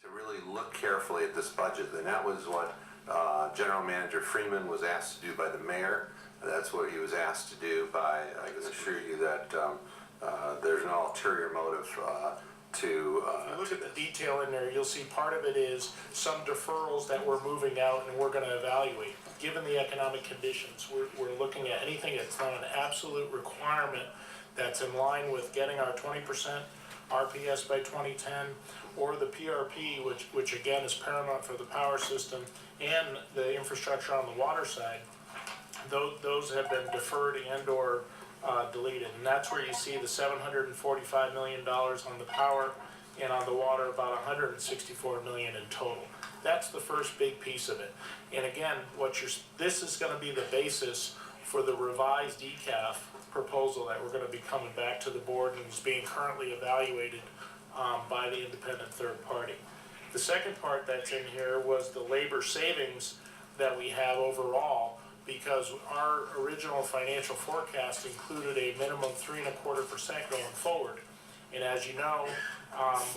to really look carefully at this budget, and that was what General Manager Freeman was asked to do by the mayor. That's what he was asked to do by, I can assure you that there's no ulterior motive If you look at the detail in there, you'll see part of it is some deferrals that we're moving out and we're gonna evaluate. Given the economic conditions, we're looking at anything that's not an absolute requirement that's in line with getting our 20% RPS by 2010, or the PRP, which again is paramount for the power system and the infrastructure on the water side. Those have been deferred and or deleted, and that's where you see the $745 million on the power, and on the water about $164 million in total. That's the first big piece of it. And again, this is going to be the basis for the revised ECAF proposal that we're going to be coming back to the board and is being currently evaluated by the independent third party. The second part that's in here was the labor savings that we have overall, because our original financial forecast included a minimum 3.25% going forward. And as you know,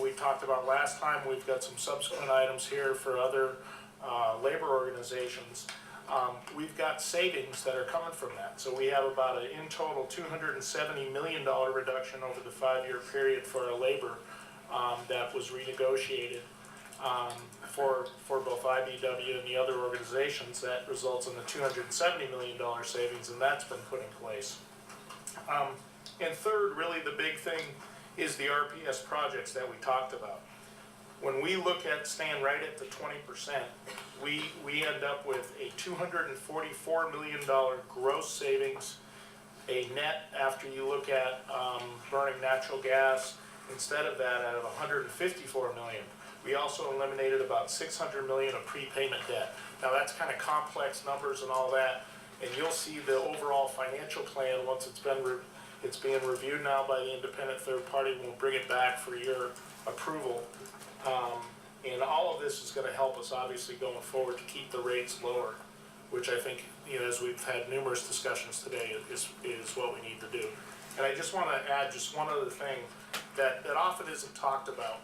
we talked about last time, we've got some subsequent items here for other labor organizations. We've got savings that are coming from that. So we have about in total $270 million reduction over the 5-year period for our labor that was renegotiated for both IBEW and the other organizations. That results in the $270 million savings, and that's been put in place. And third, really the big thing is the RPS projects that we talked about. When we look at staying right at the 20%, we end up with a $244 million gross savings, a net after you look at burning natural gas, instead of that at $154 million. We also eliminated about $600 million of prepayment debt. Now that's kind of complex numbers and all that, and you'll see the overall financial plan once it's being reviewed now by the independent third party, and we'll bring it back for your approval. And all of this is going to help us obviously going forward to keep the rates lower, which I think, as we've had numerous discussions today, is what we need to do. And I just want to add just one other thing that often isn't talked about.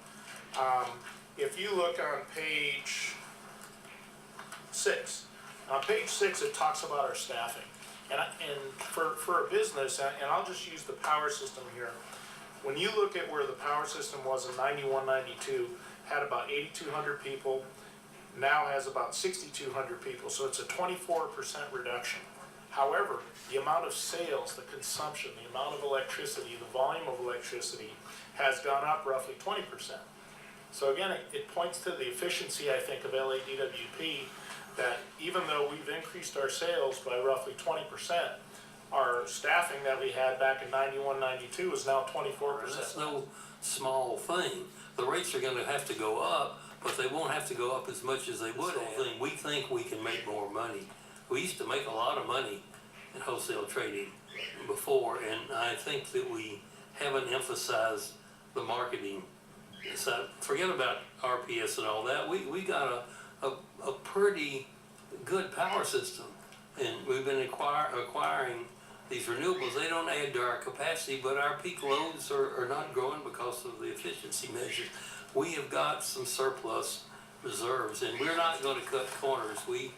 If you look on page 6, it talks about our staffing. And for a business, and I'll just use the power system here, when you look at where the power system was in 91, 92, had about 8,200 people, now has about 6,200 people, so it's a 24% reduction. However, the amount of sales, the consumption, the amount of electricity, the volume of electricity has gone up roughly 20%. So again, it points to the efficiency, I think, of LADWP, that even though we've increased our sales by roughly 20%, our staffing that we had back in 91, 92 is now 24%. That's no small thing. The rates are going to have to go up, but they won't have to go up as much as they would have. We think we can make more money. We used to make a lot of money in wholesale trading before, and I think that we haven't emphasized the marketing. So forget about RPS and all that. We got a pretty good power system, and we've been acquiring these renewables. They don't add to our capacity, but our peak loads are not growing because of the efficiency measures. We have got some surplus reserves, and we're not going to cut corners. We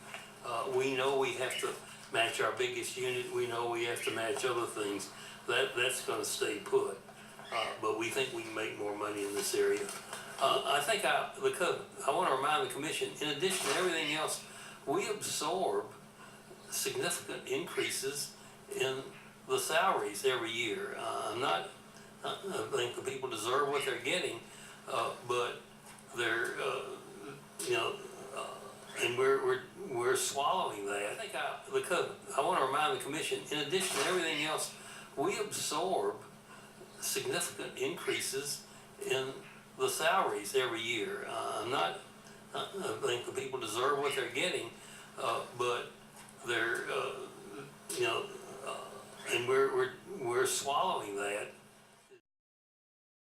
know we have to match our biggest unit. We know we have to match other things. That's going to stay put. But we think we can make more money in this area. I think I want to remind the Commission, in addition to everything else, we absorb significant increases in the salaries every year. I think the people deserve what they're getting, but they're, and we're swallowing that. I think I want to remind the Commission, in addition to everything else, we absorb significant increases in the salaries every year. I think the people deserve what they're getting, but they're, and we're swallowing that.